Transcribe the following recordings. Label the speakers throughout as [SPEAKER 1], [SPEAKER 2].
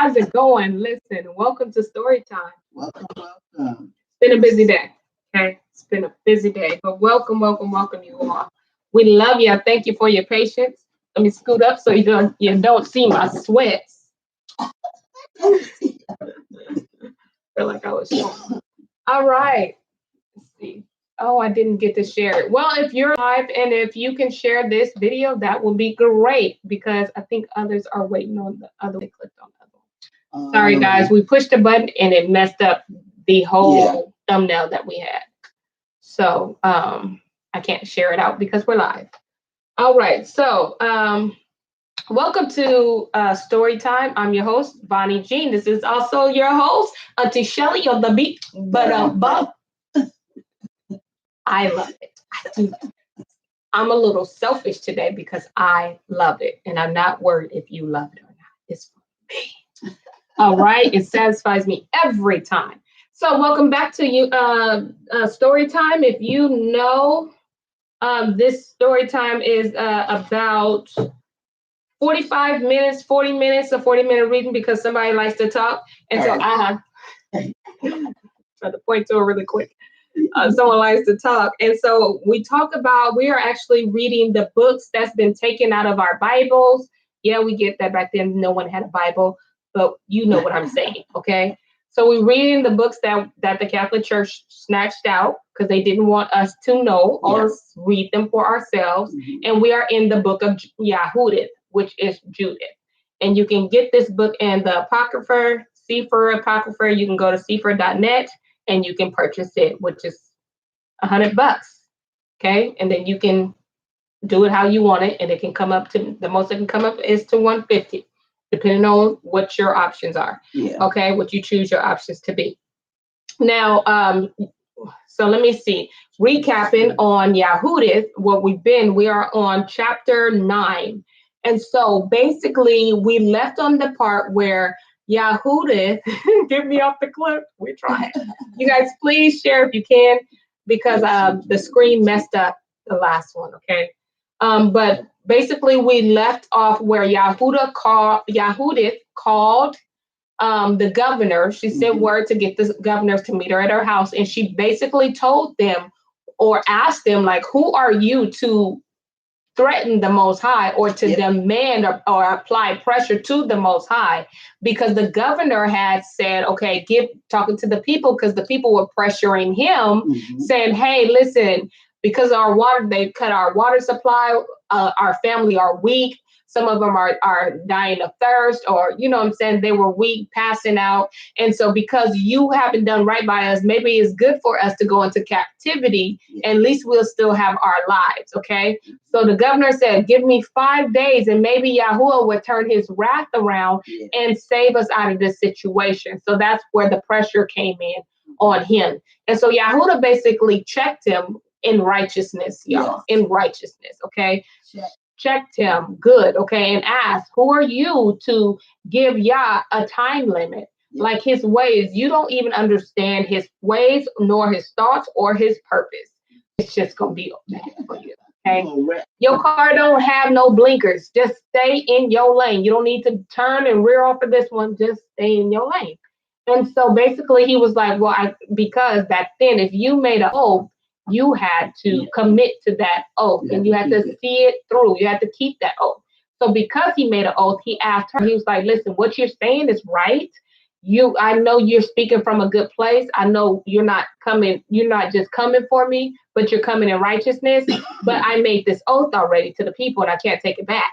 [SPEAKER 1] How's it going? Listen, welcome to story time.
[SPEAKER 2] Welcome, welcome.
[SPEAKER 1] It's been a busy day. Okay. It's been a busy day, but welcome you all. We love you. Thank you for your patience. Let me scoot up so you don't see my sweats. Feel like I was showing. All right. Let's see. Oh, I didn't get to share it. Well, if you're live and if you can share this video, that would be great because I think others are waiting on the other. They clicked on the other one. Sorry, guys. We pushed the button and it messed up the whole thumbnail that we had. So I can't share it out because we're live. All right. So welcome to Story Time. I'm your host, Bonnie Jean. This is also your host, Auntie Shelly of the Beat. But I love it. I do. I'm a little selfish today because I love it. And I'm not worried if you love it or not. It's for me. All right. It satisfies me every time. So welcome back to you, Story Time. If you know, this story time is about 45 minutes, 40 minutes, a 40-minute reading because somebody likes to talk. And so I try to point to it really quick. Someone likes to talk. And so we are actually reading the books that's been taken out of our Bibles. Yeah, we get that back then no one had a Bible, but you know what I'm saying, okay? So we're reading the books that the Catholic Church snatched out because they didn't want us to know or read them for ourselves. Mm-hmm. And we are in the book of Judith, which is Judith. And you can get this book in the Apocrypha, Sefer Apocrypha. You can go to sefer.net and you can purchase it, which is $100. Okay. And then you can do it how you want it. And it can come up to the most it can come up is to 150. Depending on what your options are. Yeah. Okay, what you choose your options to be. Now, so let me see. Recapping on Judith, we are on chapter 9. And so basically we left on the part where Judith, get me off the clip. We're trying. You guys, please share if you can, because the screen messed up the last one, okay? But basically, we left off where Judith called the governor. She sent word to get the governors to meet her at her house. And she basically told them or asked them, like, who are you to threaten the Most High or to demand or apply pressure to the Most High? Because the governor had said, okay, talking to the people because the people were pressuring him, saying, hey, listen, because they cut our water supply, our family are weak. Some of them are dying of thirst or, you know what I'm saying? They were weak, passing out. And so because you haven't done right by us, maybe it's good for us to go into captivity. At least we'll still have our lives, okay? So the governor said, give me 5 days and maybe Yahuwah would turn his wrath around and save us out of this situation. So that's where the pressure came in on him. And so Yahuwah basically checked him in righteousness, y'all, in righteousness, okay? Checked him good, okay, and asked, who are you to give Yah a time limit? Like his ways, you don't even understand his ways, nor his thoughts, or his purpose. It's just going to be bad for you, okay? Your car don't have no blinkers. Just stay in your lane. You don't need to turn and rear off of this one. Just stay in your lane. And so basically he was like, well, because back then, if you made an oath, you had to commit to that oath and you had to see it through. You had to keep that oath. So because he made an oath, he asked her, he was like, listen, what you're saying is right. I know you're speaking from a good place. I know you're not just coming for me, but you're coming in righteousness. But I made this oath already to the people and I can't take it back.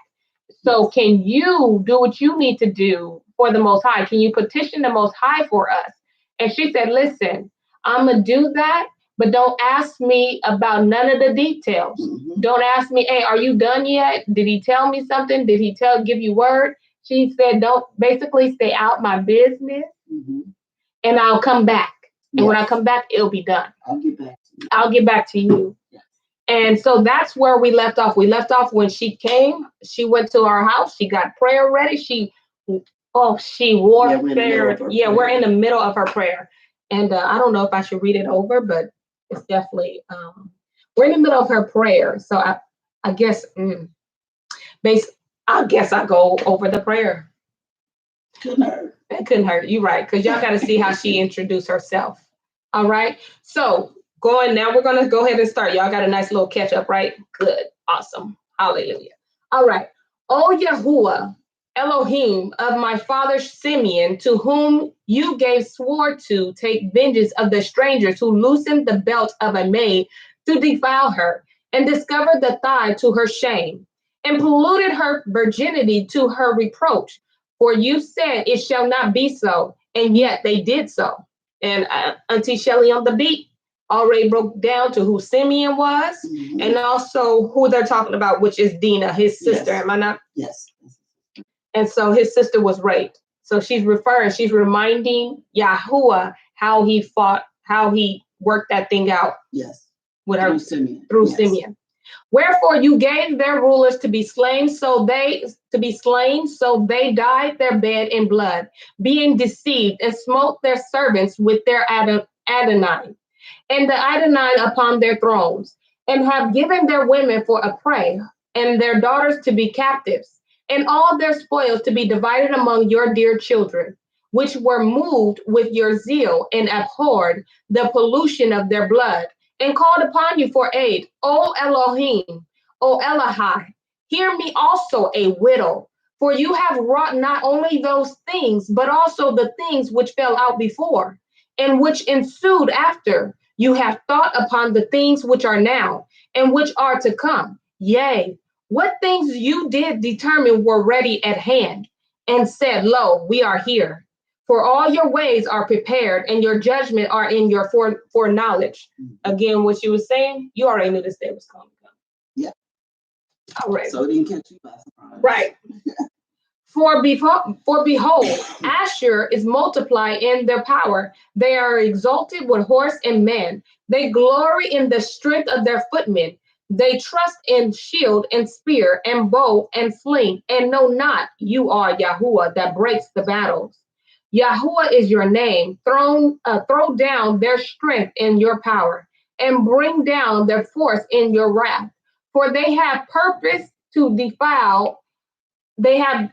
[SPEAKER 1] So can you do what you need to do for the Most High? Can you petition the Most High for us? And she said, listen, I'm going to do that. But don't ask me about none of the details. Don't ask me, hey, are you done yet? Did he tell me something? Did he give you word? She said, don't basically stay out my business and I'll come back. And when I come back, it'll be done. I'll get back to you. And so that's where we left off. We left off when she came. She went to our house. She got prayer ready. She wore prayer. We're in the middle of her prayer. And I don't know if I should read it over, but it's definitely, we're in the middle of her prayer. So I guess, I guess I go over the prayer. couldn't hurt. You're right, because y'all got to see how she introduced herself. All right. So we're going to go ahead and start. Y'all got a nice little catch up, right? Good. Awesome. Hallelujah. All right. O Yahuwah, Elohim of my father Simeon, to whom you gave swore to take vengeance of the strangers who loosened the belt of a maid to defile her, and discovered the thigh to her shame, and polluted her virginity to her reproach. For you said it shall not be so, and yet they did so. And Auntie Shelley on the beat already broke down to who Simeon was, and also who they're talking about, which is Dinah, his sister. Yes. Am I not?
[SPEAKER 2] Yes.
[SPEAKER 1] And so his sister was raped. So she's reminding Yahuwah how he fought, how he worked that thing out.
[SPEAKER 2] Yes.
[SPEAKER 1] With her through Simeon. Wherefore you gave their rulers to be slain, so they dyed their bed in blood, being deceived, and smote their servants with their Adonai, and the Adonai upon their thrones, and have given their women for a prey, and their daughters to be captives, and all their spoils to be divided among your dear children, which were moved with your zeal and abhorred the pollution of their blood, and called upon you for aid. O Elohim, O Elohai, hear me also, a widow, for you have wrought not only those things, but also the things which fell out before, and which ensued after. You have thought upon the things which are now, and which are to come. Yea, what things you did determine were ready at hand, and said, lo, we are here. For all your ways are prepared, and your judgment are in your foreknowledge. Again, what you were saying, you already knew this day was coming.
[SPEAKER 2] Yeah.
[SPEAKER 1] All right.
[SPEAKER 2] So it didn't catch you by surprise.
[SPEAKER 1] Right. For behold, Asher is multiplied in their power. They are exalted with horse and men. They glory in the strength of their footmen. They trust in shield and spear and bow and sling, and know not you are Yahuwah that breaks the battles. Yahuwah is your name. Throw down their strength in your power, and bring down their force in your wrath. For they have purpose to defile. They have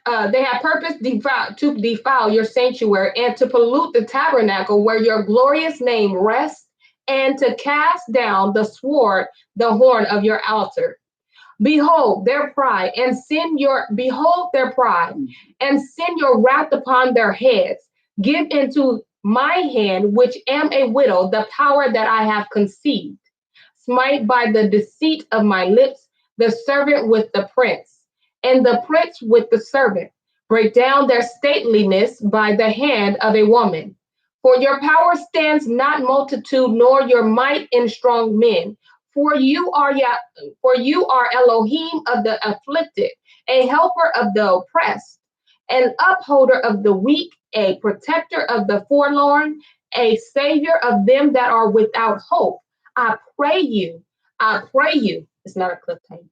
[SPEAKER 1] purpose to defile your sanctuary, and to pollute the tabernacle where your glorious name rests, and to cast down the sword, the horn of your altar. Behold their pride, and send your wrath upon their heads. Give into my hand, which am a widow, the power that I have conceived. Smite by the deceit of my lips the servant with the prince, and the prince with the servant. Break down their stateliness by the hand of a woman. For your power stands not multitude, nor your might in strong men. For you are Elohim of the afflicted, a helper of the oppressed, an upholder of the weak, a protector of the forlorn, a savior of them that are without hope. I pray you. It's not a cliffhanger.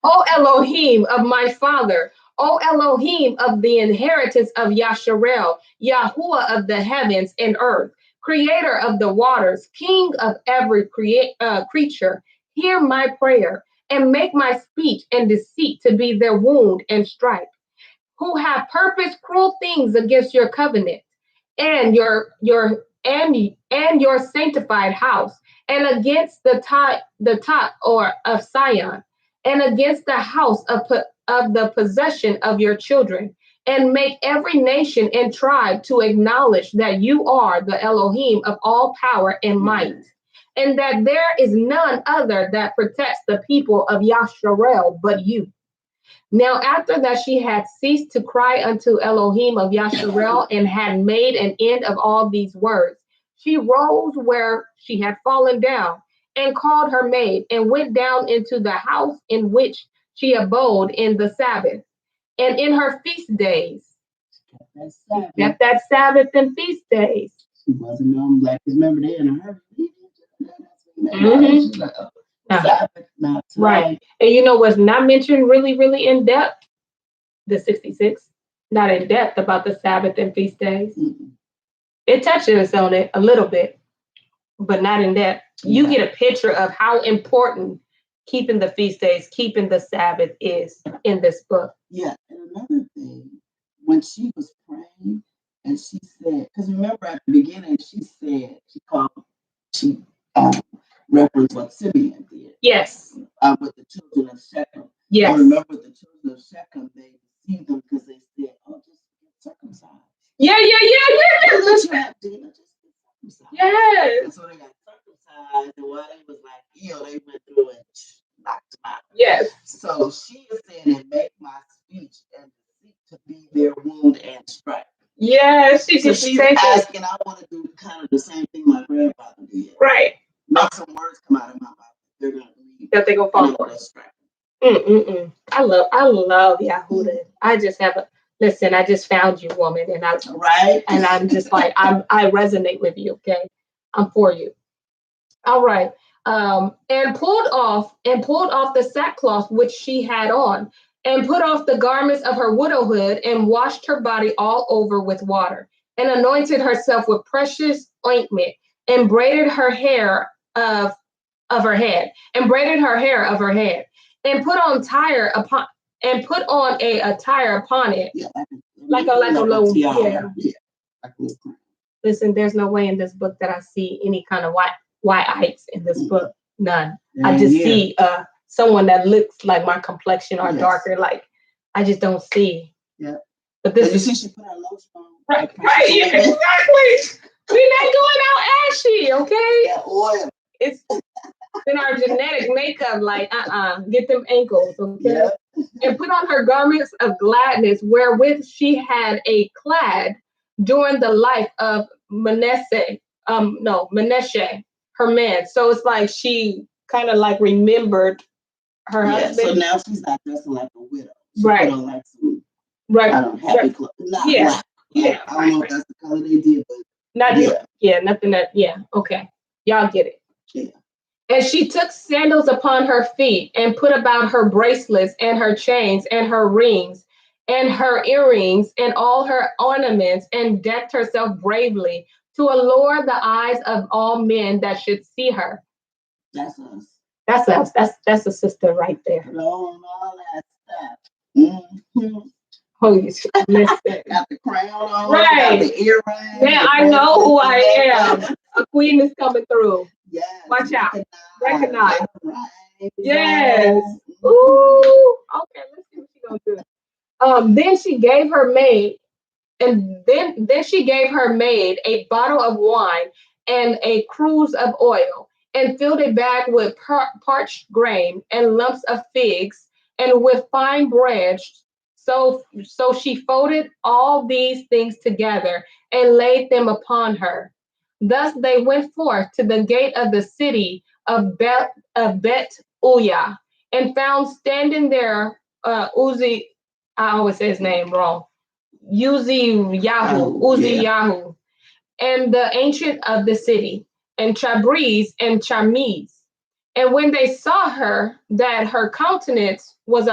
[SPEAKER 1] O Elohim of my father, O Elohim of the inheritance of Yasharel, Yahuwah of the heavens and earth, creator of the waters, king of every creature, hear my prayer, and make my speech and deceit to be their wound and stripe, who have purposed cruel things against your covenant and your sanctified house, and against the top of Sion, and against the house of the possession of your children, and make every nation and tribe to acknowledge that you are the Elohim of all power and might, and that there is none other that protects the people of Yasharel but you. Now, after that she had ceased to cry unto Elohim of Yasharel, and had made an end of all these words, she rose where she had fallen down, and called her maid, and went down into the house in which she abode in the Sabbath, and in her feast days. Kept that Sabbath and feast days.
[SPEAKER 2] She wasn't on Black Remember Day in a hurry.
[SPEAKER 1] Right. And you know what's not mentioned really, really in depth? The 66. Not in depth about the Sabbath and feast days. Mm-hmm. It touches on it a little bit, but not in depth. You get a picture of how important keeping the feast days, keeping the Sabbath is in this book.
[SPEAKER 2] Yeah. And another thing, when when she was praying, and she said, because remember at the beginning, she said, she referenced what Simeon did.
[SPEAKER 1] Yes.
[SPEAKER 2] With the children of Shechem.
[SPEAKER 1] Yes.
[SPEAKER 2] And remember the children of Shechem, they deceived them because they said, oh, just get circumcised.
[SPEAKER 1] Yeah.
[SPEAKER 2] What you have, Dina, just get circumcised.
[SPEAKER 1] Yes.
[SPEAKER 2] And so they got circumcised, and while they was like, they went through and knocked them out.
[SPEAKER 1] Yes.
[SPEAKER 2] So she is saying, and make my speech and seek to be their wound and stripe.
[SPEAKER 1] Yes,
[SPEAKER 2] she's asking, I want to do kind of the same thing my grandfather did.
[SPEAKER 1] Right.
[SPEAKER 2] Make some words come out of my mouth. They're going to believe
[SPEAKER 1] that they're going to fall for. I love Yahuda. I just listen, I just found you, woman. And I'm just like, I resonate with you. Okay. I'm for you. All right. And pulled off the sackcloth which she had on, and put off the garments of her widowhood, and washed her body all over with water, and anointed herself with precious ointment, and braided her hair of her head, and put on a attire upon it, like a little, yeah. Listen, there's no way in this book that I see any kind of white-ites in this book. None. I just see someone that looks like my complexion or darker. Like, I just don't see.
[SPEAKER 2] Yeah.
[SPEAKER 1] But this
[SPEAKER 2] is. She put her lotion on.
[SPEAKER 1] Right. Yeah, exactly. We're not going out ashy, okay?
[SPEAKER 2] Yeah, oil.
[SPEAKER 1] It's in our genetic makeup. Like, get them ankles, okay? Yeah. And put on her garments of gladness, wherewith she had a clad during the life of Manasseh, her man. So it's like she kind of like remembered her husband.
[SPEAKER 2] So now she's not dressing like a widow. She
[SPEAKER 1] right.
[SPEAKER 2] put on like some happy clothes. Not black. I don't know if that's the color they did, but
[SPEAKER 1] nothing that okay. Y'all get it.
[SPEAKER 2] Yeah.
[SPEAKER 1] And she took sandals upon her feet, and put about her bracelets and her chains and her rings and her earrings and all her ornaments, and decked herself bravely, to allure the eyes of all men that should see her.
[SPEAKER 2] That's us.
[SPEAKER 1] That's us. That's a sister right there.
[SPEAKER 2] All that stuff. Mm-hmm.
[SPEAKER 1] Oh, listen.
[SPEAKER 2] Got the crown on,
[SPEAKER 1] right?
[SPEAKER 2] Got the earrings.
[SPEAKER 1] Man, I know who I am. A queen is coming through.
[SPEAKER 2] Yes.
[SPEAKER 1] Watch out. Recognize.
[SPEAKER 2] Right.
[SPEAKER 1] Yes. Ooh. Okay. Let's see what she's gonna do. Then she gave her maid. And then she gave her maid a bottle of wine and a cruse of oil, and filled a bag with parched grain and lumps of figs, and with fine bread. So she folded all these things together and laid them upon her. Thus they went forth to the gate of the city of Bet Uyah, and found standing there Uzi. I always say his name wrong. Uziyahu, and the ancient of the city, and Chabriz and Chamis. And when they saw her, that her countenance was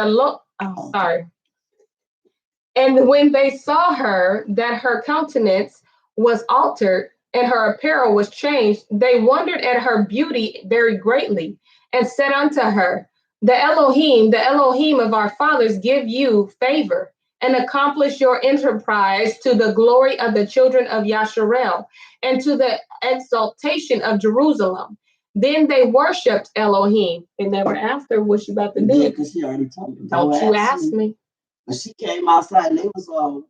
[SPEAKER 1] And when they saw her, that her countenance was altered, and her apparel was changed, they wondered at her beauty very greatly, and said unto her, the Elohim of our fathers give you favor, and accomplish your enterprise to the glory of the children of Yasharel, and to the exaltation of Jerusalem. Then they worshipped Elohim. They never asked her what she about to do.
[SPEAKER 2] Yeah, because she already told them.
[SPEAKER 1] Don't you ask me.
[SPEAKER 2] But she came outside and they was all,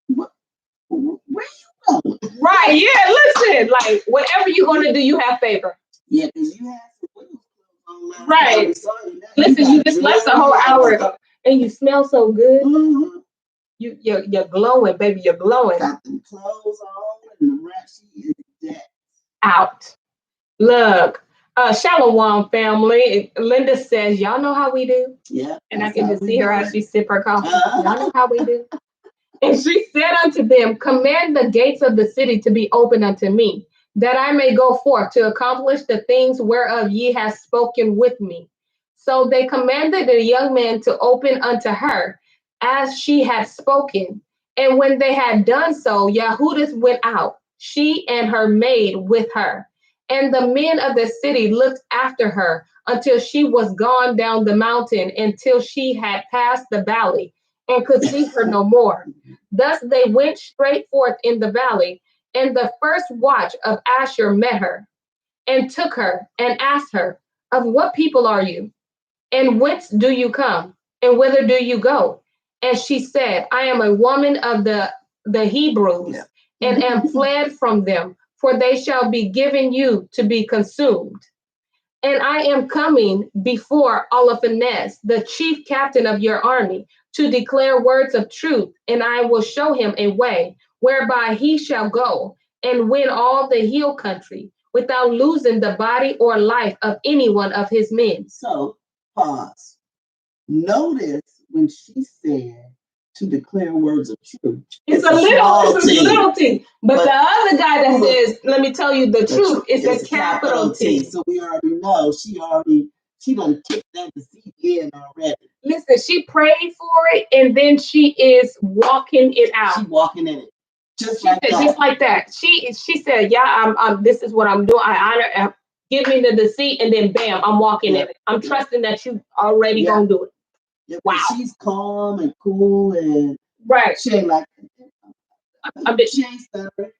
[SPEAKER 2] what? Where you going?
[SPEAKER 1] Right, yeah, listen, like, whatever you're going to do, you have favor.
[SPEAKER 2] Yeah, because you had some clothes on.
[SPEAKER 1] Right. Listen, you just left a whole hour ago, and you smell so good.
[SPEAKER 2] Mm-hmm.
[SPEAKER 1] You're glowing, baby. You're glowing.
[SPEAKER 2] Got them clothes on, and the rest is dead.
[SPEAKER 1] Out. Look, Shalom family. Linda says, y'all know how we do?
[SPEAKER 2] Yeah.
[SPEAKER 1] And I can just see her as she sip her coffee. Y'all know how we do? And she said unto them, command the gates of the city to be open unto me, that I may go forth to accomplish the things whereof ye have spoken with me. So they commanded the young man to open unto her, as she had spoken. And when they had done so, Yahudith went out, she and her maid with her. And the men of the city looked after her until she was gone down the mountain, until she had passed the valley. and could see her no more. Thus they went straight forth in the valley, and the first watch of Asher met her, and took her, and asked her, Of what people are you? And whence do you come? And whither do you go? And she said, I am a woman of the Hebrews, and am fled from them, for they shall be given you to be consumed. And I am coming before Olophanes, the chief captain of your army, to declare words of truth, and I will show him a way whereby he shall go and win all the hill country without losing the body or life of any one of his men.
[SPEAKER 2] So, pause. Notice when she said to declare words of truth.
[SPEAKER 1] It's a little T. But the other guy that says, let me tell you the truth, it's a capital T.
[SPEAKER 2] So we already know she done kicked that deceit in already.
[SPEAKER 1] Listen, she prayed for it, and then she is walking it out.
[SPEAKER 2] She's walking in it. Just
[SPEAKER 1] like that. She said, yeah, I'm this is what I'm doing. I honor, give me the deceit, and then bam, I'm walking in it. I'm trusting that you already gonna do it.
[SPEAKER 2] Yeah, wow. She's calm and cool and
[SPEAKER 1] right.
[SPEAKER 2] She ain't like she ain't stuttering.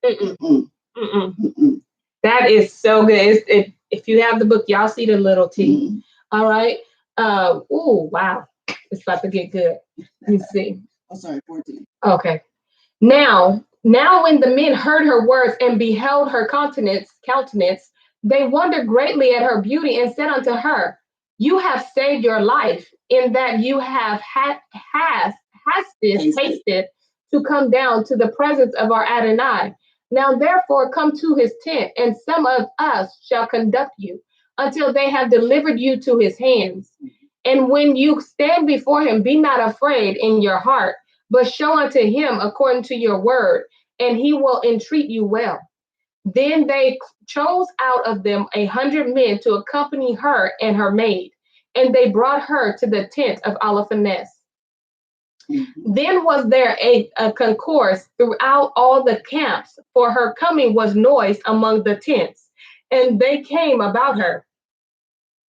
[SPEAKER 1] That is so good. If you have the book, y'all see the little T. All right. Oh wow, it's about to get good. Let me see.
[SPEAKER 2] I'm sorry, 14.
[SPEAKER 1] Okay. Now when the men heard her words and beheld her countenance, they wondered greatly at her beauty and said unto her, You have saved your life, in that you have hasted to come down to the presence of our Adonai. Now therefore come to his tent, and some of us shall conduct you until they have delivered you to his hands. And when you stand before him, be not afraid in your heart, but show unto him according to your word, and he will entreat you well. Then they chose out of them 100 men to accompany her and her maid, and they brought her to the tent of Olophanes. Then was there a concourse throughout all the camps, for her coming was noised among the tents, and they came about her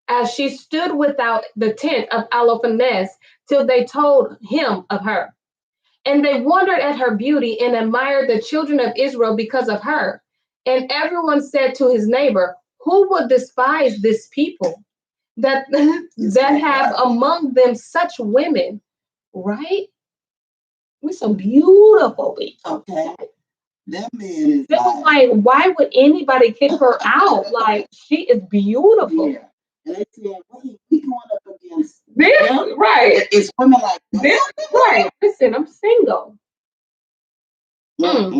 [SPEAKER 1] as she stood without the tent of Olophanes, till they told him of her. And they wondered at her beauty and admired the children of Israel because of her. And everyone said to his neighbor, Who will despise this people that have among them such women? Right? With some beautiful people.
[SPEAKER 2] Okay. That man is.
[SPEAKER 1] It was like, why would anybody kick her out? Like, she is beautiful.
[SPEAKER 2] Yeah. And they said, we going up against
[SPEAKER 1] this, right?
[SPEAKER 2] It's women like
[SPEAKER 1] this, right? Listen, I'm single. Let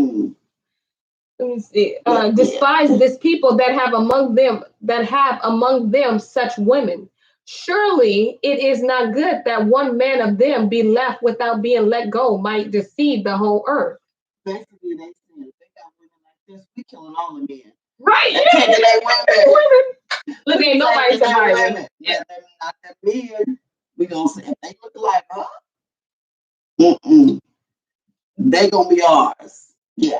[SPEAKER 1] me see. Despise this people that have among them such women. Surely it is not good that one man of them be left without being let go, might deceive the whole earth.
[SPEAKER 2] Basically, they said if they got women like this, we killing all the men.
[SPEAKER 1] Right?
[SPEAKER 2] They're taking their women.
[SPEAKER 1] Look, ain't nobody surviving.
[SPEAKER 2] Yeah, not that men. We gonna say if they look like her, they gonna be ours. Yeah.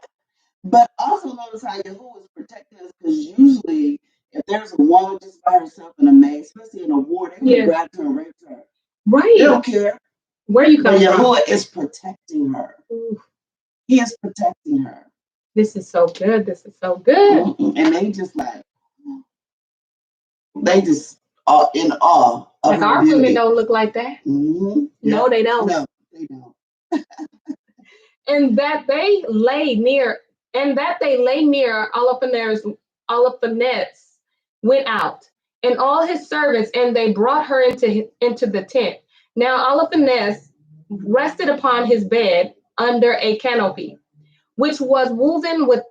[SPEAKER 2] But also notice how Yahuwah is protecting us, because usually if there's a woman just by herself in a maid, especially in a war, they're gonna grab her and rape her.
[SPEAKER 1] Right.
[SPEAKER 2] They don't care.
[SPEAKER 1] Where you coming from?
[SPEAKER 2] Yahuwah is protecting her. He is protecting her.
[SPEAKER 1] This is so good. This is so good.
[SPEAKER 2] And they just are in awe.
[SPEAKER 1] Like our women don't look like that. No, they don't.
[SPEAKER 2] No, they don't.
[SPEAKER 1] And that they lay near Olophanes went out, and all his servants, and they brought her into the tent. Now Olophanes rested upon his bed under a canopy, which was woven with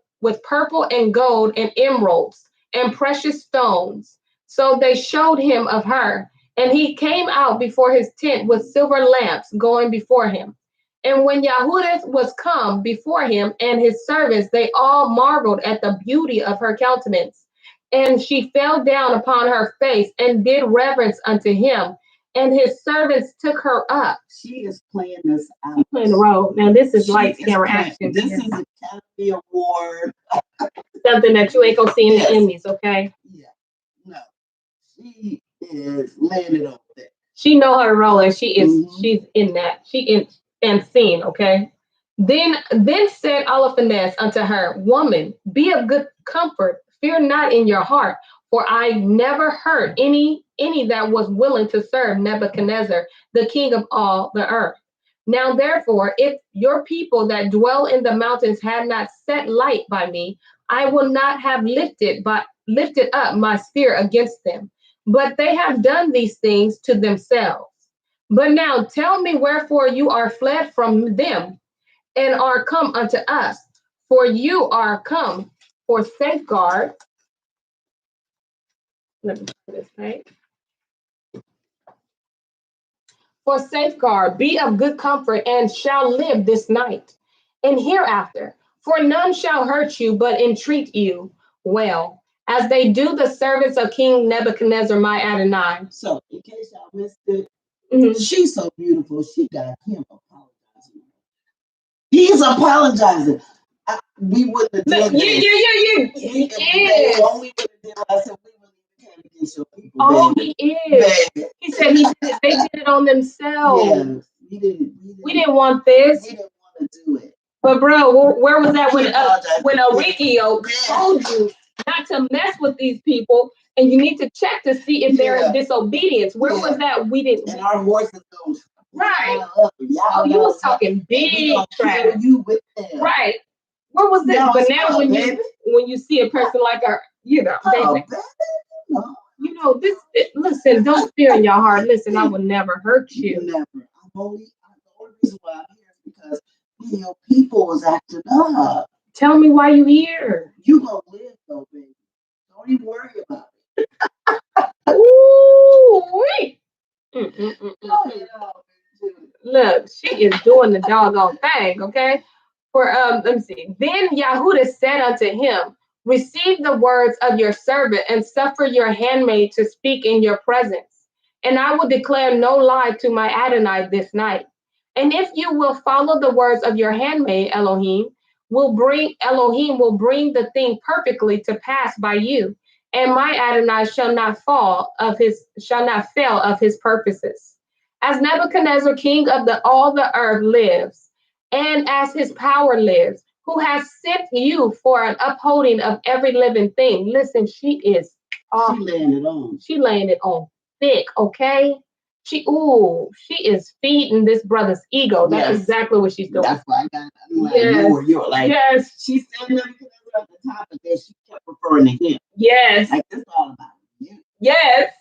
[SPEAKER 1] purple and gold and emeralds and precious stones. So they showed him of her, and he came out before his tent with silver lamps going before him. And when Judith was come before him and his servants, they all marveled at the beauty of her countenance. And she fell down upon her face and did reverence unto him. And his servants took her up.
[SPEAKER 2] She is playing this out.
[SPEAKER 1] Playing the role. Now this is light camera action.
[SPEAKER 2] This is a Academy Award.
[SPEAKER 1] Something that you ain't gonna see in the Emmys, okay?
[SPEAKER 2] Yeah. No. She is laying it over there.
[SPEAKER 1] She know her role, and she's in that. and seen, okay? Then said Oliphanes unto her, Woman, be of good comfort, fear not in your heart, for I never heard any that was willing to serve Nebuchadnezzar, the king of all the earth. Now therefore, if your people that dwell in the mountains had not set light by me, I will not have lifted up my spear against them. But they have done these things to themselves. But now tell me wherefore you are fled from them and are come unto us, for you are come for safeguard. Let me put this page. For safeguard, be of good comfort, and shall live this night and hereafter. For none shall hurt you, but entreat you well, as they do the servants of King Nebuchadnezzar, my Adonai.
[SPEAKER 2] So, in case y'all missed it, she's so beautiful. She got him apologizing. He's apologizing. We wouldn't have done that. They only would have done. I said we wouldn't have came against your people.
[SPEAKER 1] Oh, baby. He is. Baby. He said they did it on themselves.
[SPEAKER 2] Yeah,
[SPEAKER 1] we didn't want this.
[SPEAKER 2] We didn't want to do it.
[SPEAKER 1] But bro, where was that when Arikio told you not to mess with these people, and you need to check to see if they're in disobedience? Where was that? We didn't.
[SPEAKER 2] And our voices go
[SPEAKER 1] right. Oh, you was talking big trash.
[SPEAKER 2] You with them.
[SPEAKER 1] Right. Where was that? But now when you see a person like her, you know, you know this. Listen, don't fear in your heart. Listen, I will never hurt you.
[SPEAKER 2] Never. The only reason why I'm here is because your people was acting up.
[SPEAKER 1] Tell me why you here.
[SPEAKER 2] You gonna live though, baby. Don't even worry about it.
[SPEAKER 1] Ooh, wait. Look, she is doing the doggone thing, okay? For let me see. Then Yahudah said unto him, Receive the words of your servant and suffer your handmaid to speak in your presence. And I will declare no lie to my Adonai this night. And if you will follow the words of your handmaid, Elohim will bring the thing perfectly to pass by you. And my Adonai shall not fail of his purposes. As Nebuchadnezzar, king of all the earth, lives, and as his power lives, who has sent you for an upholding of every living thing. Listen, she is
[SPEAKER 2] she laying it on.
[SPEAKER 1] She laying it on thick, okay? She is feeding this brother's ego. That's exactly what she's doing.
[SPEAKER 2] That's why I got you're like, she's sitting at the top, and then she kept referring to him.
[SPEAKER 1] Yes.
[SPEAKER 2] Like, this is all about you.
[SPEAKER 1] Yes.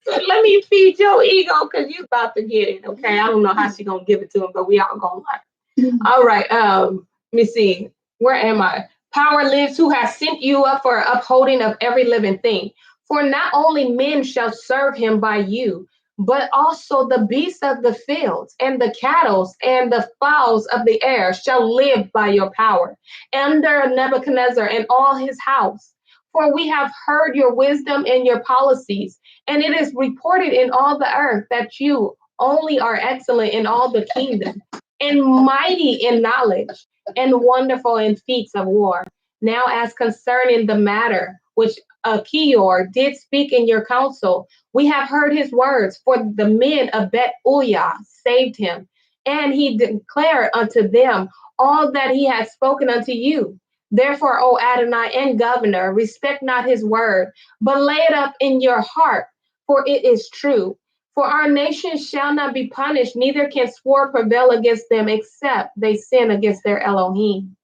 [SPEAKER 1] Let me feed your ego, because you about to get it, okay? I don't know how she gonna give it to him, but we all gonna like it. All right, let me see. Where am I? Power lives, who has sent you up for upholding of every living thing. For not only men shall serve him by you, but also the beasts of the fields and the cattle and the fowls of the air shall live by your power, under Nebuchadnezzar and all his house. For we have heard your wisdom and your policies, and it is reported in all the earth that you only are excellent in all the kingdom, and mighty in knowledge, and wonderful in feats of war. Now, as concerning the matter which Kior did speak in your council, we have heard his words, for the men of Bet Uyah saved him, and he declared unto them all that he had spoken unto you. Therefore, O Adonai and governor, respect not his word, but lay it up in your heart, for it is true. For our nation shall not be punished, neither can sword prevail against them, except they sin against their Elohim.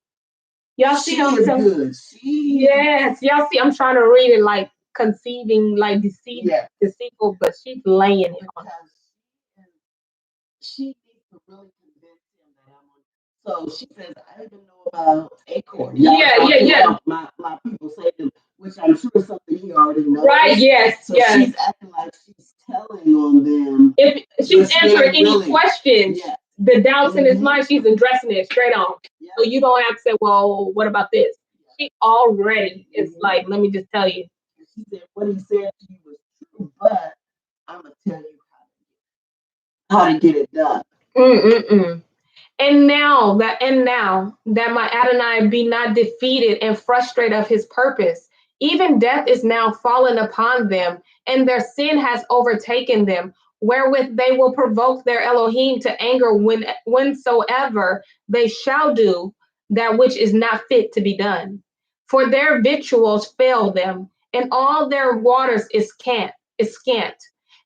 [SPEAKER 1] Y'all see how
[SPEAKER 2] good.
[SPEAKER 1] Yes, y'all see, I'm trying to read it like conceiving, like deceitful, but she's laying it on.
[SPEAKER 2] She needs to really convince him that I'm on. So she says, I even know about Acorn.
[SPEAKER 1] Yeah.
[SPEAKER 2] My people say them, which I'm sure is something he already knows.
[SPEAKER 1] Right, yes,
[SPEAKER 2] so she's acting like she's telling on them.
[SPEAKER 1] If she's answering any questions, the doubts in his mind, she's addressing it straight on. Yeah. So you don't have to say, well, what about this? She already is like, let me just tell you.
[SPEAKER 2] She said, what he said to you was true, but I'm going to tell you how to get it done. And
[SPEAKER 1] now that my Adonai be not defeated and frustrated of his purpose, even death is now fallen upon them, and their sin has overtaken them. wherewith they will provoke their Elohim to anger whensoever they shall do that which is not fit to be done. For their victuals fail them, and all their waters is scant.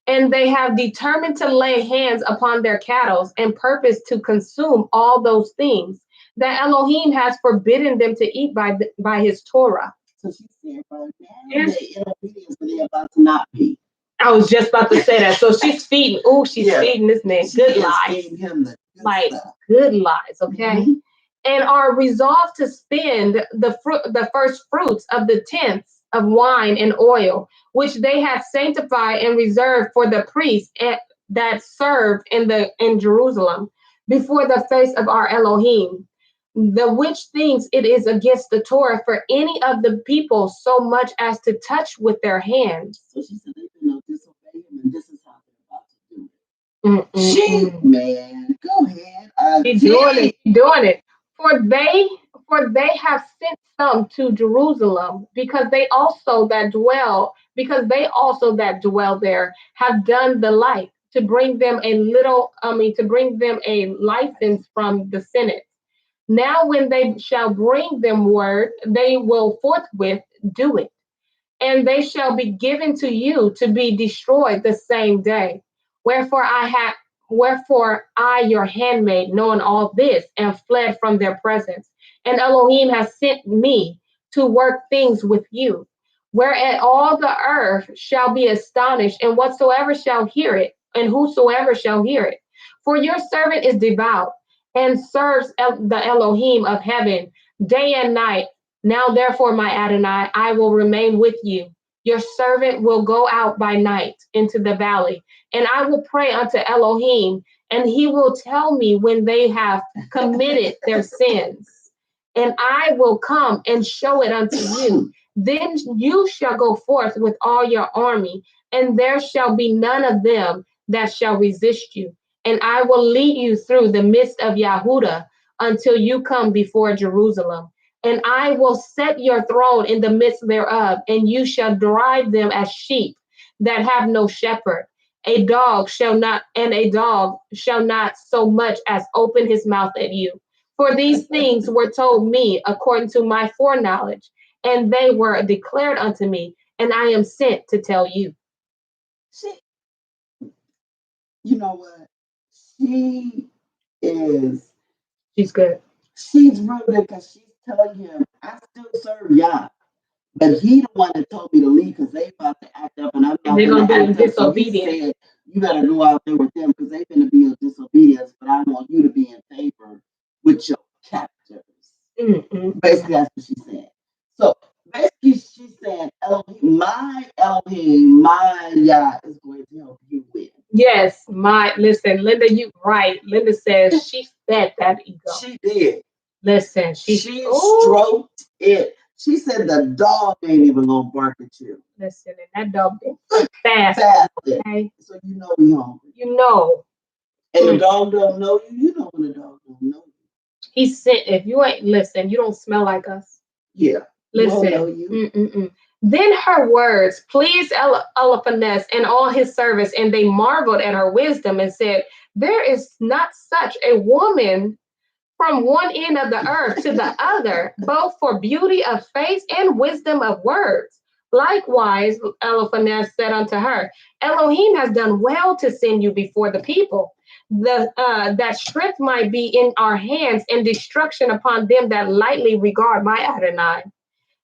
[SPEAKER 1] And they have determined to lay hands upon their cattle and purpose to consume all those things that Elohim has forbidden them to eat by his Torah.
[SPEAKER 2] So she said, right now, they're in obedience, but they're about to not be.
[SPEAKER 1] I was just about to say that. So she's feeding. Oh, she's feeding this man good lies.
[SPEAKER 2] Feeding him the good
[SPEAKER 1] like
[SPEAKER 2] stuff.
[SPEAKER 1] Good lies, okay? Mm-hmm. And are resolved to spend the first fruits of the tenths of wine and oil, which they have sanctified and reserved for the priests that serve in Jerusalem before the face of our Elohim. The which things it is against the Torah for any of the people so much as to touch with their hands.
[SPEAKER 2] So she said they didn't disobey him, and this is how they're about to do it. She, man, go ahead.
[SPEAKER 1] She's doing it. For they have sent some to Jerusalem, because they also that dwell there have done the like, to bring them a license from the Senate. Now when they shall bring them word, they will forthwith do it, and they shall be given to you to be destroyed the same day. Wherefore I, your handmaid, knowing all this, and fled from their presence. And Elohim has sent me to work things with you, whereat all the earth shall be astonished, and whatsoever shall hear it, and whosoever shall hear it. For your servant is devout, and serves the Elohim of heaven day and night. Now, therefore, my Adonai, I will remain with you. Your servant will go out by night into the valley, and I will pray unto Elohim, and he will tell me when they have committed their sins. And I will come and show it unto you. Then you shall go forth with all your army, and there shall be none of them that shall resist you. And I will lead you through the midst of Yahudah until you come before Jerusalem. And I will set your throne in the midst thereof, and you shall drive them as sheep that have no shepherd. A dog shall not so much as open his mouth at you. For these things were told me according to my foreknowledge, and they were declared unto me, and I am sent to tell you.
[SPEAKER 2] You know what?
[SPEAKER 1] She's good.
[SPEAKER 2] She's real good, because she's telling him, I still serve Yah. But he the one that told me to leave, because they about to act up, and I'm not going to act up.
[SPEAKER 1] Disobedient.
[SPEAKER 2] So he said, you got to go out there with them, because they're going to be in disobedience, but I want you to be in favor with your captors. Mm-hmm. Basically, that's what she's saying. So basically, she's saying, my Elohim, my Yah is going to help you win.
[SPEAKER 1] Yes, listen, Linda, you right. Linda says she fed that ego.
[SPEAKER 2] She did.
[SPEAKER 1] Listen, she
[SPEAKER 2] stroked it. She said the dog ain't even gonna bark at you.
[SPEAKER 1] Listen, and that dog been fast. Okay?
[SPEAKER 2] So you know we hungry.
[SPEAKER 1] You know.
[SPEAKER 2] And the dog don't know you. You know when the dog don't know you.
[SPEAKER 1] He said, if you ain't listen, you don't smell like us.
[SPEAKER 2] Yeah.
[SPEAKER 1] Listen.
[SPEAKER 2] Know you.
[SPEAKER 1] Then her words pleased Eliphanes and all his servants, and they marveled at her wisdom and said, there is not such a woman from one end of the earth to the other, both for beauty of face and wisdom of words. Likewise, Eliphanes said unto her, Elohim has done well to send you before the people, that strength might be in our hands and destruction upon them that lightly regard my Adonai.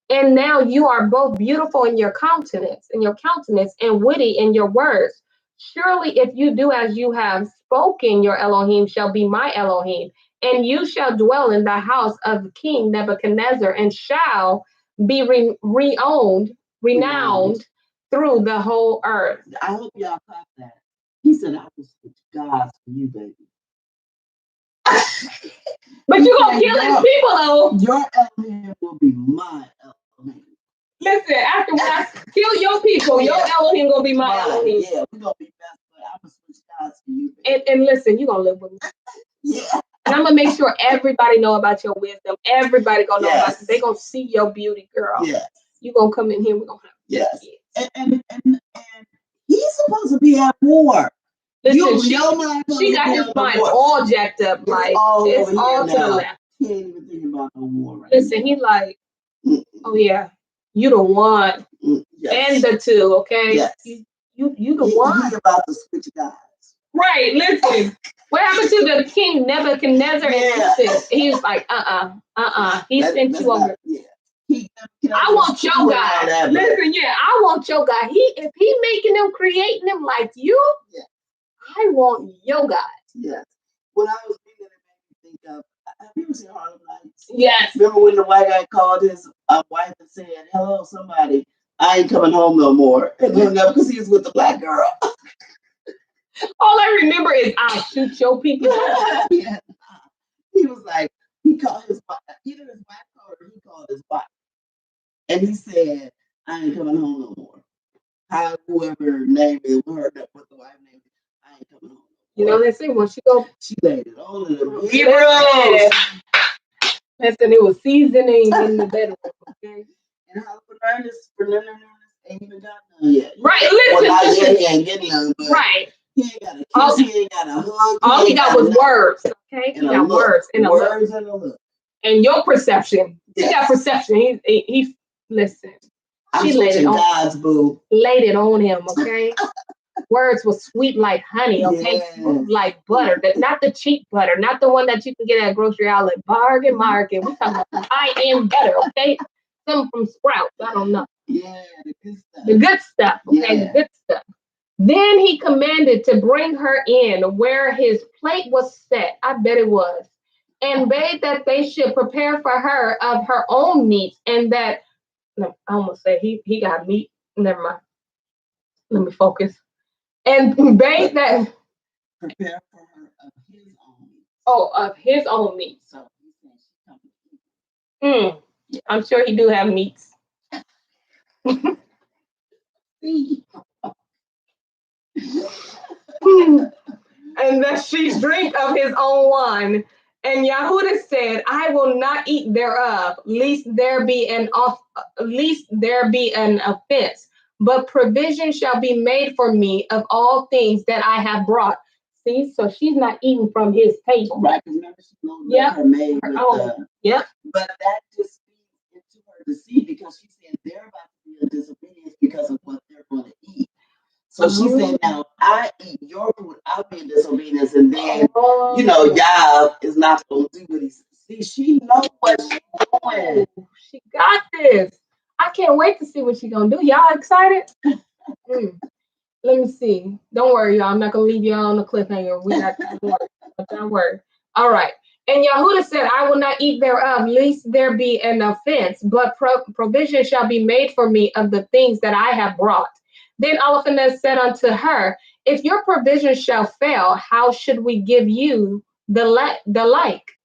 [SPEAKER 1] And now you are both beautiful in your countenance, and witty in your words. Surely if you do as you have spoken, your Elohim shall be my Elohim, and you shall dwell in the house of King Nebuchadnezzar, and shall be renowned through the whole earth.
[SPEAKER 2] I hope y'all caught that. He said, I will switch gods for you, baby.
[SPEAKER 1] But you're going to kill these people, though.
[SPEAKER 2] Your Elohim will be my Elohim.
[SPEAKER 1] Listen, after when I kill your people, your Elohim going to be my Elohim.
[SPEAKER 2] Yeah, we're going to be best, but I'm going to switch gods for you, baby.
[SPEAKER 1] And listen, you're going to live with me.
[SPEAKER 2] Yeah.
[SPEAKER 1] And I'm going to make sure everybody know about your wisdom. Everybody going to know about it. They're going to see your beauty, girl.
[SPEAKER 2] Yes.
[SPEAKER 1] You're going to come in here. We're going to have
[SPEAKER 2] yes. And he's supposed to be at war.
[SPEAKER 1] Listen, she got his mind all jacked up, like it's all to the left.
[SPEAKER 2] He ain't even thinking about no war right
[SPEAKER 1] Listen,
[SPEAKER 2] now.
[SPEAKER 1] he like, oh yeah, you the one and the two, okay? Yes. You the one.
[SPEAKER 2] He about to switch guys.
[SPEAKER 1] Right, listen. What happened to the king Nebuchadnezzar? He's like, He sent you over. I want your guy. Listen, I want your guy. If he making them, creating them like you, I want your guy.
[SPEAKER 2] Yes. When I was reading it, made me think of, have you ever seen Harlem Nights?
[SPEAKER 1] Yes.
[SPEAKER 2] Remember when the white guy called his wife and said, hello, somebody, I ain't coming home no more. And then because he was with the black girl.
[SPEAKER 1] All I remember is I shoot your people.
[SPEAKER 2] Yeah. He was like, he called his wife, either his wife called or he called his wife. And he said, I ain't coming home no more. Whoever name is, what the wife name is, I ain't coming home.
[SPEAKER 1] You know, they say when she
[SPEAKER 2] laid it on in the bedroom.
[SPEAKER 1] Listen, it was seasoning in the bedroom, okay?
[SPEAKER 2] And how Fernandez ain't even got none yet.
[SPEAKER 1] Right, listen.
[SPEAKER 2] Well, not yet, he ain't getting none, but he ain't got a kiss, he ain't got a hug.
[SPEAKER 1] All he got was words, okay? He got words and a look.
[SPEAKER 2] And a look.
[SPEAKER 1] And your perception. He got perception. He listen. She laid it on
[SPEAKER 2] God's boo.
[SPEAKER 1] Laid it on him, okay? Words was sweet like honey, okay? Smooth like butter. Not the cheap butter, not the one that you can get at a grocery outlet. Bargain market. We talking about high-end butter, okay? Something from Sprouts. I don't know.
[SPEAKER 2] Yeah, the good stuff.
[SPEAKER 1] The good stuff, okay? The good stuff. Then he commanded to bring her in where his plate was set. I bet it was. And bade that they should prepare for her of her own meats, and that, no, I almost said he got meat. Never mind. Let me focus. And bade that
[SPEAKER 2] prepare for her of his own meat.
[SPEAKER 1] Oh, of his own meat.
[SPEAKER 2] So
[SPEAKER 1] I'm sure he do have meats. And that she drink of his own wine. And Yahudah said, I will not eat thereof, lest there be an offense. But provision shall be made for me of all things that I have brought. See, so she's not eating from his table.
[SPEAKER 2] Right, because remember she knows her maid with
[SPEAKER 1] Yep.
[SPEAKER 2] But that just feeds into her deceit because she said they're about to be in disobedience because of what they're going to eat. So she said, now if I eat your food, I'll be in disobedience, and then Yah is not going to do what he says. See, she knows what she's doing.
[SPEAKER 1] She got this. I can't wait to see what she's gonna do. Y'all excited? Let me see. Don't worry, y'all. I'm not gonna leave y'all on the cliffhanger. We got more. Don't worry. All right. And Yahudah said, I will not eat thereof, lest there be an offense, but provision shall be made for me of the things that I have brought. Then Eliphalet said unto her, if your provision shall fail, how should we give you the like?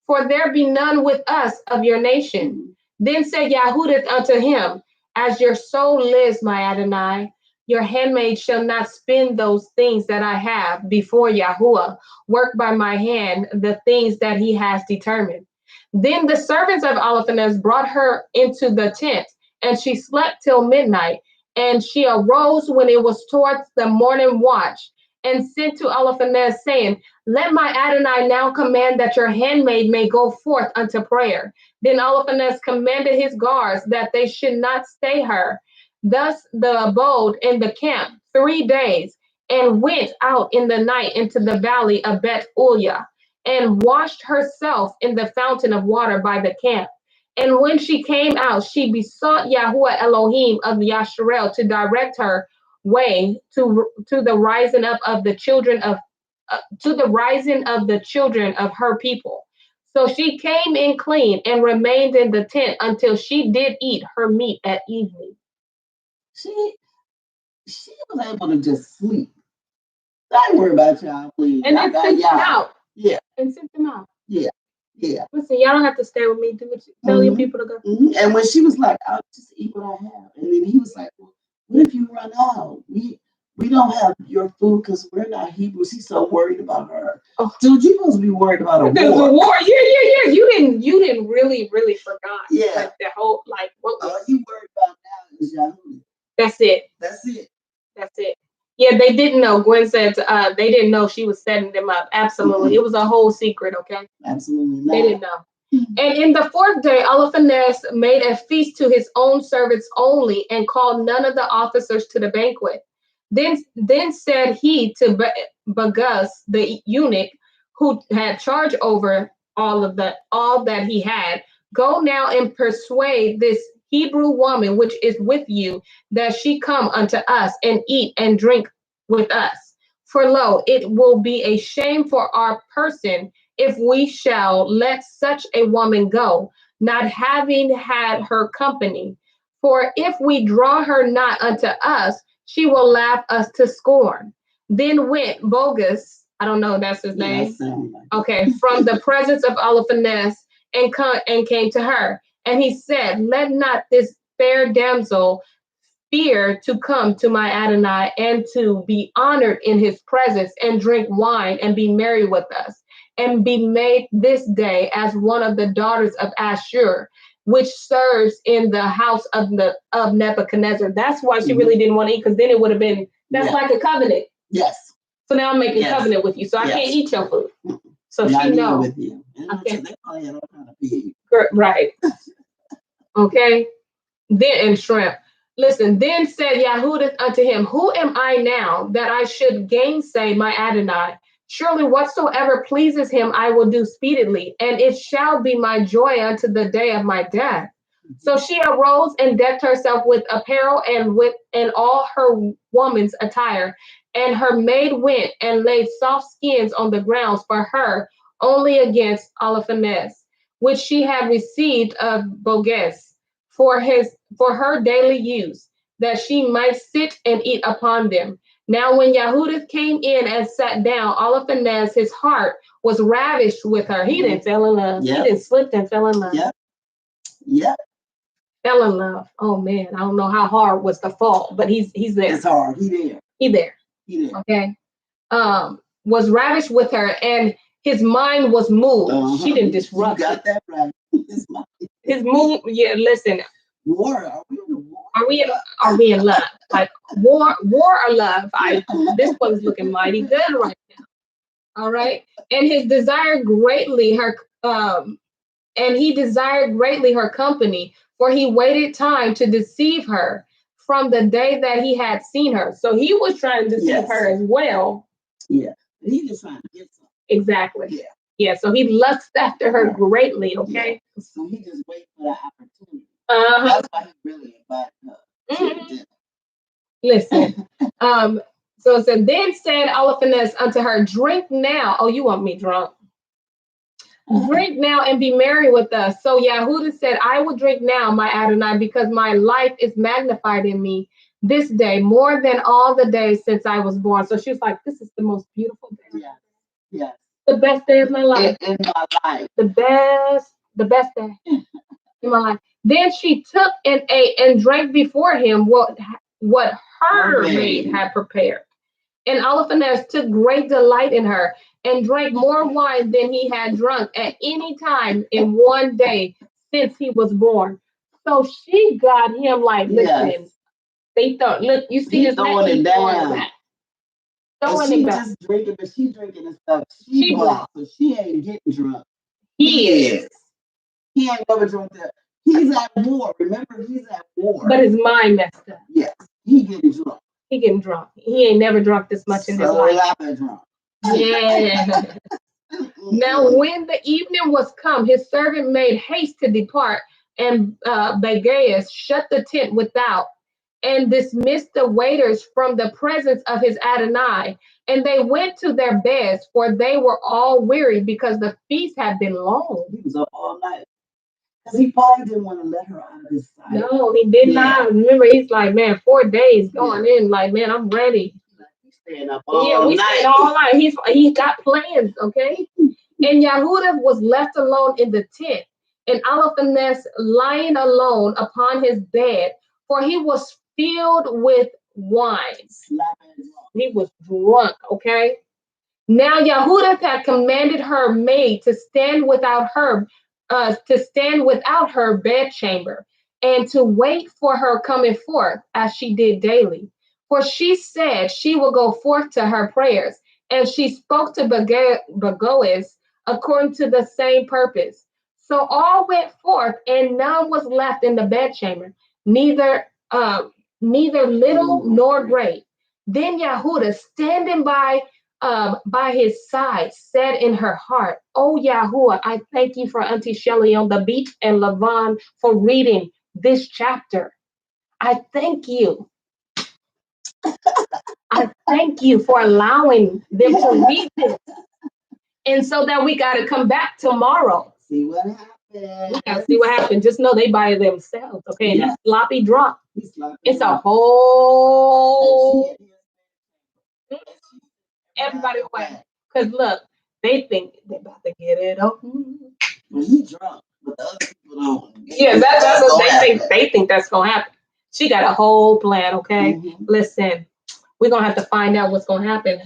[SPEAKER 1] For there be none with us of your nation. Then said Yahudah unto him, as your soul lives, my Adonai, your handmaid shall not spend those things that I have before Yahuwah, work by my hand the things that he has determined. Then the servants of Eliphalet brought her into the tent, and she slept till midnight. And she arose when it was towards the morning watch, and sent to Eliphalet, saying, let my Adonai now command that your handmaid may go forth unto prayer. Then Eliphalet commanded his guards that they should not stay her. Thus the abode in the camp 3 days, and went out in the night into the valley of Bet Ulia, and washed herself in the fountain of water by the camp. And when she came out, she besought Yahuwah Elohim of Yasharel to direct her way to the rising up of the children of her people. So she came in clean and remained in the tent until she did eat her meat at evening.
[SPEAKER 2] She was able to just sleep. Don't worry about y'all, please.
[SPEAKER 1] And then sent them out.
[SPEAKER 2] Yeah.
[SPEAKER 1] And sent them out.
[SPEAKER 2] Yeah. Yeah.
[SPEAKER 1] Listen, y'all don't have to stay with me. Do what you tell your people to go.
[SPEAKER 2] And when she was like, I'll just eat what I have. And then he was like, well, what if you run out? We don't have your food because we're not Hebrews. He's so worried about her. Oh. Dude, you're supposed to be worried about a war.
[SPEAKER 1] There's a war. Yeah. You didn't really forgot.
[SPEAKER 2] Yeah.
[SPEAKER 1] Like the whole, what
[SPEAKER 2] all you worried about now is Yahoo.
[SPEAKER 1] That's it.
[SPEAKER 2] That's it.
[SPEAKER 1] That's it. Yeah, Yeah, they didn't know. Gwen said they didn't know she was setting them up. Absolutely. It was a whole secret, okay?
[SPEAKER 2] Absolutely not.
[SPEAKER 1] They didn't know. And in the fourth day, Eliphanes made a feast to his own servants only and called none of the officers to the banquet. Then said he to Bagus, the eunuch, who had charge over all that he had, go now and persuade this Hebrew woman which is with you, that she come unto us and eat and drink with us. For lo, it will be a shame for our person if we shall let such a woman go, not having had her company. For if we draw her not unto us, she will laugh us to scorn. Then went Bogus, I don't know if that's his name. Okay, from the presence of Eliphanes and came to her. And he said, let not this fair damsel fear to come to my Adonai and to be honored in his presence and drink wine and be merry with us and be made this day as one of the daughters of Ashur, which serves in the house of Nebuchadnezzar. That's why she really didn't want to eat, because then it would have been, that's like a covenant.
[SPEAKER 2] Yes.
[SPEAKER 1] So now I'm making covenant with you, so I can't eat your food. So she knows. With you. Okay. They probably had all kind of pig. Right. Okay. Then and shrimp. Listen, then said Yahudith unto him, who am I now that I should gainsay my Adonai? Surely whatsoever pleases him I will do speedily, and it shall be my joy unto the day of my death. So she arose and decked herself with apparel and all her woman's attire. And her maid went and laid soft skins on the grounds for her only against Eliphanes, which she had received of Bogus for her daily use, that she might sit and eat upon them. Now when Yahudith came in and sat down, Eliphanes, his heart was ravished with her. He didn't fall in love. Yep. He didn't slip and fell in love.
[SPEAKER 2] Yep.
[SPEAKER 1] Fell in love. Oh man, I don't know how hard was the fall, but he's there.
[SPEAKER 2] It's hard. He there.
[SPEAKER 1] Okay. Was ravished with her, and his mind was moved. She didn't disrupt.
[SPEAKER 2] You got that right.
[SPEAKER 1] His mood. Yeah. Listen.
[SPEAKER 2] War. Are we in war?
[SPEAKER 1] Are we in love? Like war or love? This one's looking mighty good right now. All right. And he desired greatly her company, for he waited time to deceive her from the day that he had seen her. So he was trying to deceive her as well.
[SPEAKER 2] Yeah. He just trying to get something.
[SPEAKER 1] Exactly.
[SPEAKER 2] Yeah.
[SPEAKER 1] Yeah. So he lusted after her greatly. Okay.
[SPEAKER 2] Yeah. So he just waited for the opportunity. That's why he really invited her to dinner.
[SPEAKER 1] Listen. So it said, then said Eliphanes unto her, drink now. Oh, you want me drunk? Drink now and be merry with us. So Yahudah said, I will drink now, my Adonai, because my life is magnified in me this day more than all the days since I was born. So she was like, this is the most beautiful day.
[SPEAKER 2] Yeah.
[SPEAKER 1] The best day of my life.
[SPEAKER 2] In my life.
[SPEAKER 1] The best day in my life. Then she took and ate and drank before him what her maid had prepared. And Eliphanes took great delight in her and drank more wine than he had drunk at any time in one day since he was born. So she got him like, listen, they thought, look, you see this
[SPEAKER 2] throwing it down.
[SPEAKER 1] Throwing
[SPEAKER 2] it
[SPEAKER 1] back.
[SPEAKER 2] Just drinking, but she drinking and stuff. She black, so she ain't getting drunk. He is. He ain't never drunk that. He's at war. Remember, he's at war.
[SPEAKER 1] But his mind messed up.
[SPEAKER 2] Yes, he getting drunk.
[SPEAKER 1] He ain't never drunk this much in his life.
[SPEAKER 2] I've been drunk.
[SPEAKER 1] Yeah. Now, when the evening was come, his servant made haste to depart, and Bagas shut the tent without and dismissed the waiters from the presence of his Adonai. And they went to their beds, for they were all weary because the feast had been long.
[SPEAKER 2] He was up all night. Because he probably didn't want to let her out of his sight.
[SPEAKER 1] No, he did not. Remember, he's like, man, 4 days going in. Like, man, I'm ready.
[SPEAKER 2] He's staying up all night.
[SPEAKER 1] Staying all night. He's got plans, okay? And Yahudah was left alone in the tent, and Eliphanes lying alone upon his bed, for he was filled with wine. He was drunk, okay? Now Yahudah had commanded her maid to stand without her bedchamber, and to wait for her coming forth as she did daily. For she said she will go forth to her prayers, and she spoke to Bagoas according to the same purpose. So all went forth, and none was left in the bedchamber, neither neither little nor great. Then Yahuda, standing by his side, said in her heart, "Oh Yahuwah, I thank you for Auntie Shelley on the beach and Lavan for reading this chapter. I thank you. I thank you for allowing them to read this. And so that we got to come back tomorrow.
[SPEAKER 2] See what happens.
[SPEAKER 1] We got to see what happens. Just know they by themselves, okay? Yeah. Sloppy drunk. It's a whole... Everybody away. Because look, they think they're about to get it open.
[SPEAKER 2] Well, he's drunk, but the other people don't.
[SPEAKER 1] Yeah, that's what they think. They think that's going to happen. She got a whole plan, okay? Mm-hmm. Listen, we're going to have to find out what's going to happen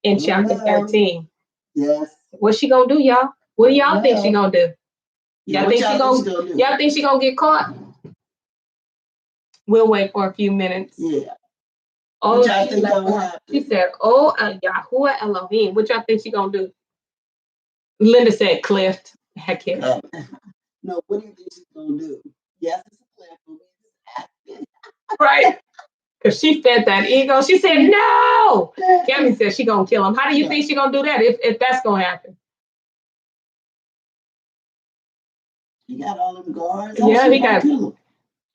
[SPEAKER 1] in chapter 13.
[SPEAKER 2] Yes.
[SPEAKER 1] What's she going to do, y'all? What do y'all think she going to do? Y'all think she going to get caught? We'll wait for a few minutes.
[SPEAKER 2] Yeah.
[SPEAKER 1] Oh, she said, "Oh, Yahuwah Elohim." What y'all think she gonna do? Linda said, "Cliff." Heck yeah.
[SPEAKER 2] No, what do you think she's gonna do? Yes, it's a Cliff.
[SPEAKER 1] Right? Because she fed that ego. She said, "No." Cammy said she gonna kill him. How do you think she gonna do that if that's gonna happen?
[SPEAKER 2] He got all them guards.
[SPEAKER 1] Yeah, he got.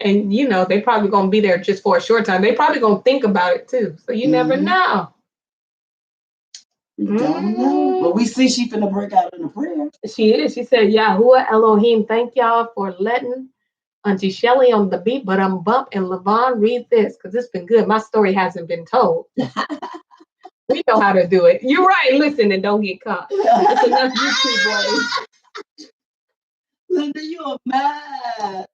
[SPEAKER 1] And you know, they probably gonna be there just for a short time. They probably gonna think about it too. So you never know.
[SPEAKER 2] We don't know. But we see she finna break out in a prayer.
[SPEAKER 1] She is. She said, "Yahuwah Elohim, thank y'all for letting Auntie Shelley on the beat, but I'm Bump and Levon read this because it's been good. My story hasn't been told." We know how to do it. You're right. Listen and don't get caught. It's enough YouTube boys.
[SPEAKER 2] Linda, you're mad.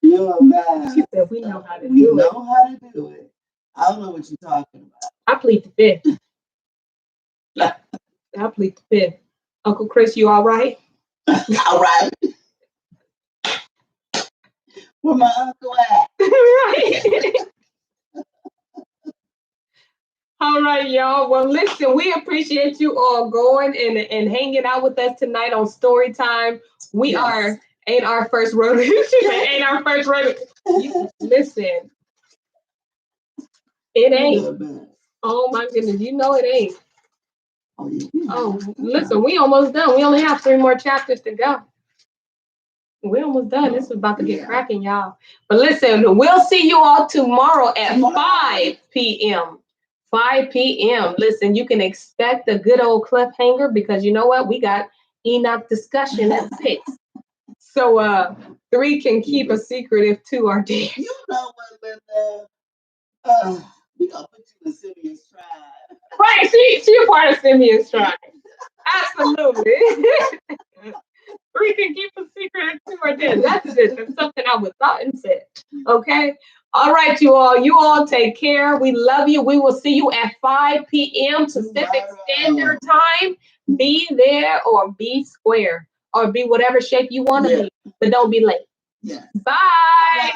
[SPEAKER 2] You're mad.
[SPEAKER 1] She said, "We know how to do it.
[SPEAKER 2] We know how to do it." I don't know what you're talking about.
[SPEAKER 1] I plead the fifth. Yeah, I plead the fifth. Uncle Chris, you all right?
[SPEAKER 2] All right. Where my uncle at?
[SPEAKER 1] Right. All right, y'all. Well, listen, we appreciate you all going and hanging out with us tonight on Story Time. We ain't our first rodeo. Ain't our first rodeo. Listen, it ain't. Oh my goodness, you know it ain't. Oh, listen, we almost done. We only have 3 more chapters to go. We're almost done. This is about to get cracking, y'all. But listen, we'll see you all tomorrow at 5 p.m. 5 p.m. Listen, you can expect a good old cliffhanger because you know what? We got Enoch discussion at 6. So 3 can keep a secret if 2 are dead.
[SPEAKER 2] You know what, Linda? We gonna put you in Simeon's tribe.
[SPEAKER 1] Right, she a part of Simeon's tribe. Absolutely. 3 can keep a secret if 2 are dead. That's it. That's something I would thought and said. Okay. All right, you all. You all take care. We love you. We will see you at 5 p.m. Pacific Standard Time. Be there or be square or be whatever shape you want to be, but don't be late.
[SPEAKER 2] Yeah.
[SPEAKER 1] Bye.